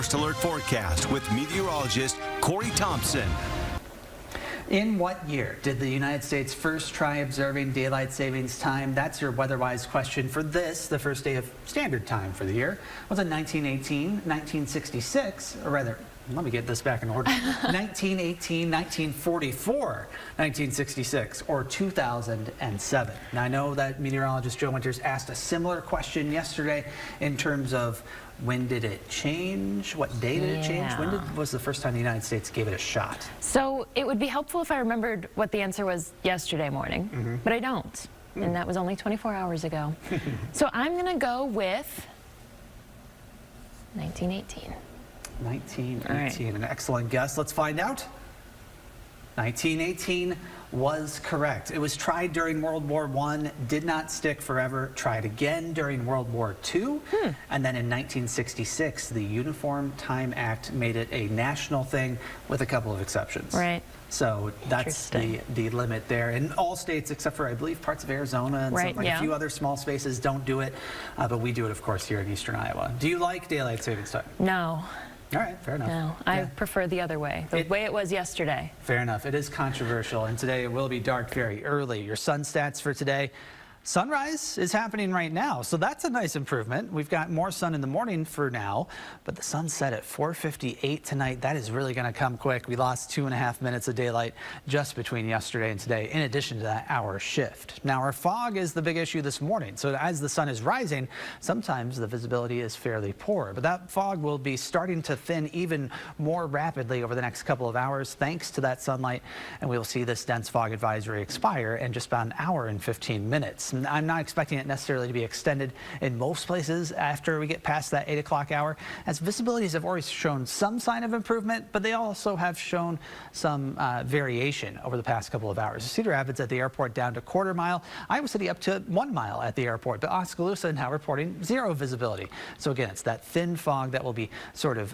First Alert forecast with meteorologist Corey Thompson. In what year did the United States first try observing daylight savings time? That's your weather-wise question for this, the first day of standard time for the year. Was it 1918, 1966, or rather, let me get this back in order, 1918, 1944, 1966, or 2007? Now, I know that meteorologist Joe Winters asked a similar question yesterday in terms of when did it change? What day did it change? When was the first time the United States gave it a shot? So it would be helpful if I remembered what the answer was yesterday morning, but I don't. And that was only 24 hours ago. So I'm going to go with 1918. 1918, right. An excellent guess. Let's find out. 1918 was correct. It was tried during World War I, did not stick forever, tried again during World War II, and then in 1966, the Uniform Time Act made it a national thing with a couple of exceptions. Right. So that's the limit there. In all states, except for, I believe, parts of Arizona and a few other small spaces don't do it, but we do it, of course, here in eastern Iowa. Do you like daylight savings time? No. All right, fair enough. No, I prefer the other way, the way it was yesterday. Fair enough. It is controversial, and today it will be dark very early. Your sun stats for today. Sunrise is happening right now, so that's a nice improvement. We've got more sun in the morning for now, but the sun set at 4:58 tonight. That is really going to come quick. We lost 2.5 minutes of daylight just between yesterday and today, in addition to that hour shift. Now, our fog is the big issue this morning, so as the sun is rising, sometimes the visibility is fairly poor, but that fog will be starting to thin even more rapidly over the next couple of hours thanks to that sunlight, and we will see this dense fog advisory expire in just about an hour and 15 minutes. I'm not expecting it necessarily to be extended in most places after we get past that 8 o'clock hour, as visibilities have always shown some sign of improvement, but they also have shown some variation over the past couple of hours. Cedar Rapids at the airport down to 1/4 mile, Iowa City up to 1 mile at the airport, but Oskaloosa now reporting 0 visibility. So again, it's that thin fog that will be sort of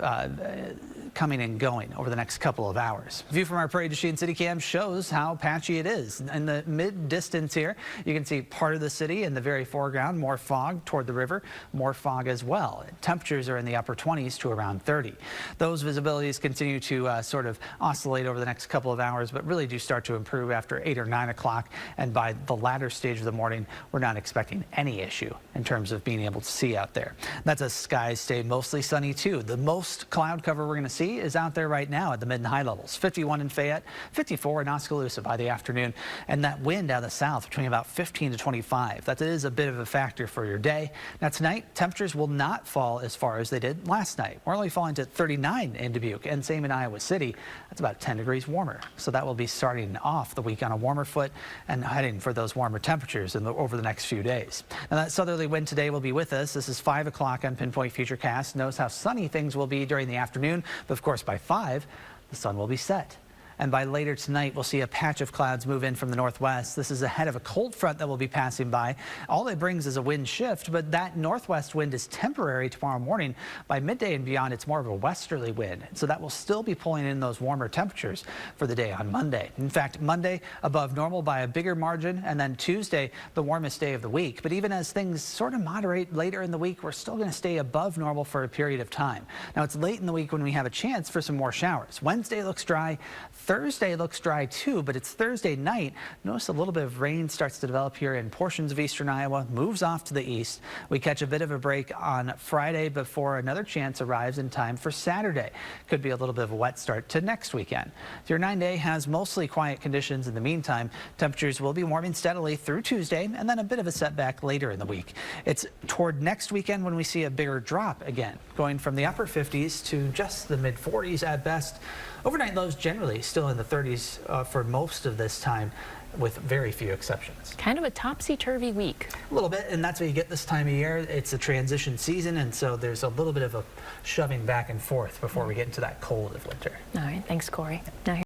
coming and going over the next couple of hours. View from our Prairie du Chien City Cam shows how patchy it is. In the mid distance here, you can see part of the city in the very foreground, more fog toward the river, more fog as well. Temperatures are in the upper 20s to around 30. Those visibilities continue to sort of oscillate over the next couple of hours, but really do start to improve after 8 or 9 o'clock. And by the latter stage of the morning, we're not expecting any issue in terms of being able to see out there. That's as skies stay mostly sunny too. The most cloud cover we're going to see is out there right now at the mid and high levels. 51 in Fayette, 54 in Oskaloosa by the afternoon, and that wind out of the south between about 15 to 25. That is a bit of a factor for your day. Now tonight, temperatures will not fall as far as they did last night. We're only falling to 39 in Dubuque, and same in Iowa City. That's about 10 degrees warmer. So that will be starting off the week on a warmer foot and heading for those warmer temperatures over the next few days. Now that southerly wind today will be with us. This is 5 o'clock on Pinpoint Futurecast. Notice how sunny things will be during the afternoon, but of course by 5, the sun will be set. And by later tonight, we'll see a patch of clouds move in from the northwest. This is ahead of a cold front that will be passing by. All it brings is a wind shift, but that northwest wind is temporary tomorrow morning. By midday and beyond, it's more of a westerly wind. So that will still be pulling in those warmer temperatures for the day on Monday. In fact, Monday above normal by a bigger margin, and then Tuesday, the warmest day of the week. But even as things sort of moderate later in the week, we're still going to stay above normal for a period of time. Now, it's late in the week when we have a chance for some more showers. Wednesday looks dry. Thursday looks dry too, but it's Thursday night. Notice a little bit of rain starts to develop here in portions of eastern Iowa, moves off to the east. We catch a bit of a break on Friday before another chance arrives in time for Saturday. Could be a little bit of a wet start to next weekend. Your 9-day has mostly quiet conditions in the meantime. Temperatures will be warming steadily through Tuesday and then a bit of a setback later in the week. It's toward next weekend when we see a bigger drop again, going from the upper 50s to just the mid 40s at best. Overnight lows generally still in the 30s for most of this time, with very few exceptions. Kind of a topsy-turvy week. A little bit, and that's what you get this time of year. It's a transition season, and so there's a little bit of a shoving back and forth before we get into that cold of winter. All right, thanks, Corey. Now